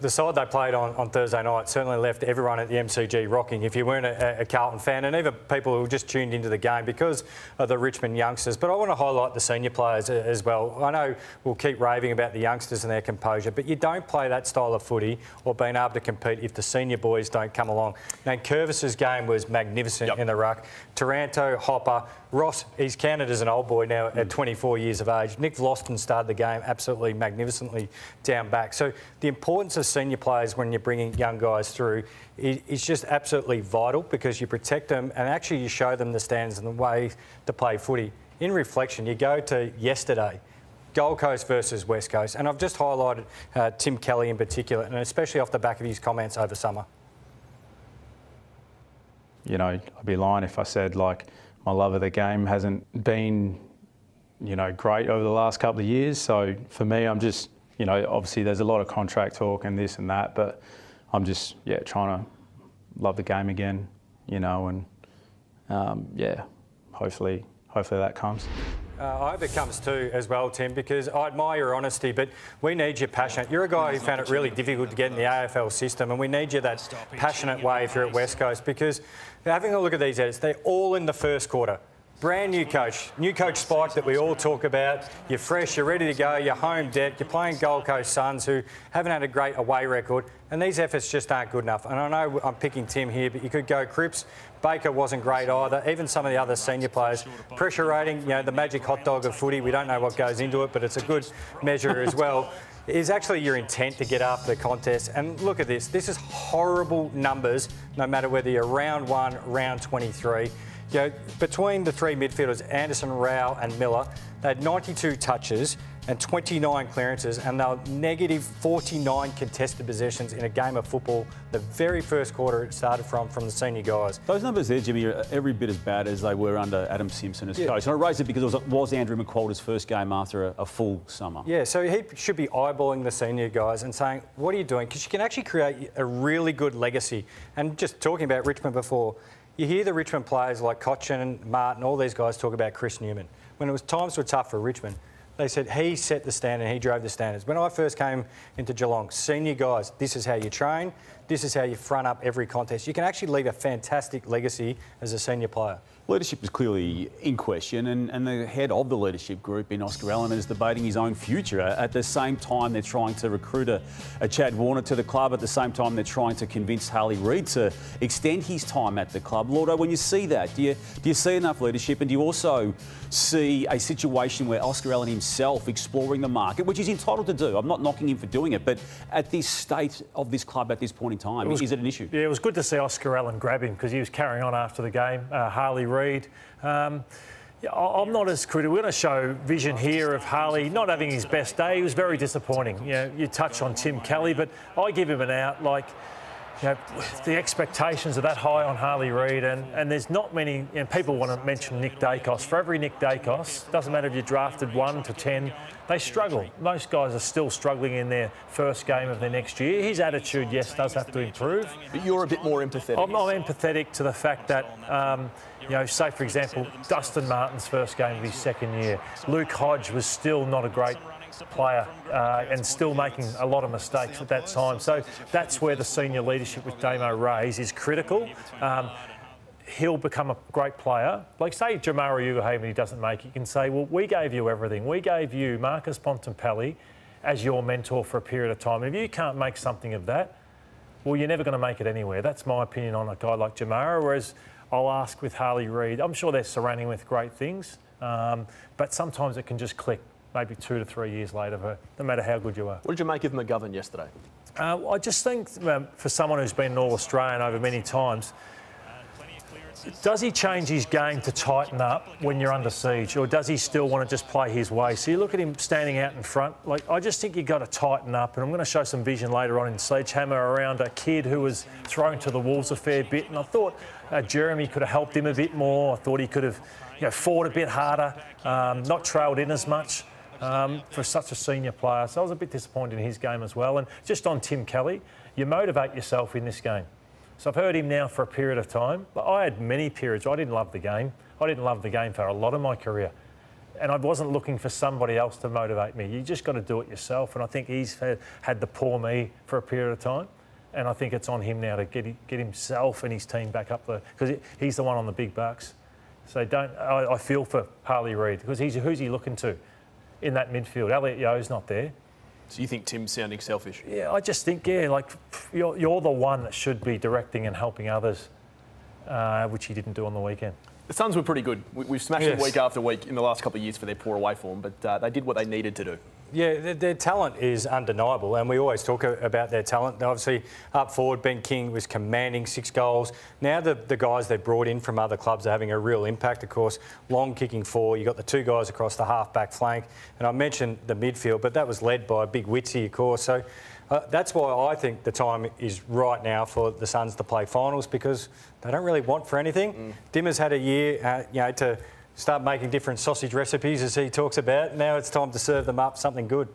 the side they played on Thursday night certainly left everyone at the MCG rocking. If you weren't a Carlton fan, and even people who just tuned into the game because of the Richmond youngsters. But I want to highlight the senior players as well. I know we'll keep raving about the youngsters and their composure, but you don't play that style of footy or being able to compete if the senior boys don't come along. Now, Curvis's game was magnificent in the ruck. Taranto, Hopper, Ross, he's counted as an old boy now at 24 years of age. Nick Vlosten started the game absolutely magnificently down back. So the importance of senior players when you're bringing young guys through is just absolutely vital, because you protect them and actually you show them the standards and the way to play footy. In reflection, you go to yesterday, Gold Coast versus West Coast, and I've just highlighted Tim Kelly in particular, and especially off the back of his comments over summer. You know, I'd be lying if I said, like, my love of the game hasn't been, you know, great over the last couple of years. So for me, I'm just, you know, obviously there's a lot of contract talk and this and that, but I'm just, trying to love the game again, you know, and hopefully that comes. I hope it comes too as well, Tim, because I admire your honesty, but we need you passionate. You're a guy who found it really difficult to get in the AFL system, and we need you that passionate way if you're at West Coast, because having a look at these edits, they're all in the first quarter. Brand new coach Spike that we all talk about. You're fresh, you're ready to go, you're home deck, you're playing Gold Coast Suns who haven't had a great away record, and these efforts just aren't good enough. And I know I'm picking Tim here, but you could go Cripps. Baker wasn't great either. Even some of the other senior players. Pressure rating, you know, the magic hot dog of footy, we don't know what goes into it, but it's a good measure as well. Is actually your intent to get after the contest. And look at this. This is horrible numbers, no matter whether you're round 1, round 23. You know, between the three midfielders, Anderson, Rao and Miller, they had 92 touches and 29 clearances, and they were negative 49 contested possessions in a game of football. The very first quarter it started from the senior guys. Those numbers there, Jimmy, are every bit as bad as they were under Adam Simpson as coach. And I raised it because it was Andrew McQualter's first game after a full summer. Yeah, so he should be eyeballing the senior guys and saying, what are you doing? Because you can actually create a really good legacy. And just talking about Richmond before, you hear the Richmond players like Cochin, Martin, all these guys talk about Chris Newman. When it was times were tough for Richmond, they said he set the standard, he drove the standards. When I first came into Geelong, senior guys, this is how you train, this is how you front up every contest. You can actually leave a fantastic legacy as a senior player. Leadership is clearly in question, and the head of the leadership group in Oscar Allen is debating his own future. At the same time, they're trying to recruit a Chad Warner to the club. At the same time, they're trying to convince Harley Reid to extend his time at the club. Lordo, when you see that, do you see enough leadership, and do you also see a situation where Oscar Allen himself exploring the market, which he's entitled to do? I'm not knocking him for doing it, but at this state of this club at this point in time, is it an issue? Yeah, it was good to see Oscar Allen grab him because he was carrying on after the game. Harley Reid. I'm not as critical. We're going to show vision here of Harley not having his best day. He was very disappointing. You know, you touch on Tim Kelly, but I give him an out. Like, you know, the expectations are that high on Harley Reid, and there's not many. You know, people want to mention Nick Dacos. For every Nick Dacos, doesn't matter if you're drafted 1 to 10, they struggle. Most guys are still struggling in their first game of their next year. His attitude, yes, does have to improve. But you're a bit more empathetic. I'm empathetic to the fact that, you know, say for example, Dustin Martin's first game of his second year. Luke Hodge was still not a great player and still making a lot of mistakes at that time. So that's where the senior leadership with Damo Rays is critical. He'll become a great player. Like, say, Jamara Ugahaven, he doesn't make it, you can say, well, we gave you everything. We gave you Marcus Bontempelli as your mentor for a period of time. And if you can't make something of that, well, you're never going to make it anywhere. That's my opinion on a guy like Jamara, whereas I'll ask with Harley Reid, I'm sure they're surrounding him with great things, but sometimes it can just click. Maybe 2 to 3 years later, no matter how good you are. What did you make of McGovern yesterday? I just think for someone who's been an All-Australian over many times, does he change his game to tighten up when you're under siege, or does he still want to just play his way? So you look at him standing out in front. Like, I just think you've got to tighten up, and I'm going to show some vision later on in Sledgehammer around a kid who was thrown to the wolves a fair bit, and I thought Jeremy could have helped him a bit more. I thought he could have, you know, fought a bit harder, not trailed in as much. For such a senior player. So I was a bit disappointed in his game as well. And just on Tim Kelly, you motivate yourself in this game. So I've heard him now for a period of time. But I had many periods where I didn't love the game. I didn't love the game for a lot of my career. And I wasn't looking for somebody else to motivate me. You just got to do it yourself. And I think he's had the poor me for a period of time. And I think it's on him now to get himself and his team back up there, because he's the one on the big bucks. So I feel for Harley Reid, because who's he looking to in that midfield? Elliot Yeo's not there. So you think Tim's sounding selfish? Yeah, I just think, like, you're the one that should be directing and helping others, which he didn't do on the weekend. The Suns were pretty good. We've smashed them week after week in the last couple of years for their poor away form, but they did what they needed to do. Yeah, their talent is undeniable, and we always talk about their talent. Obviously, up forward, Ben King was commanding 6 goals. Now the guys they've brought in from other clubs are having a real impact, of course. Long kicking 4, you've got the 2 guys across the half-back flank, and I mentioned the midfield, but that was led by Big Witsy, of course. So that's why I think the time is right now for the Suns to play finals, because they don't really want for anything. Dimmer's had a year, to start making different sausage recipes, as he talks about. Now it's time to serve them up something good.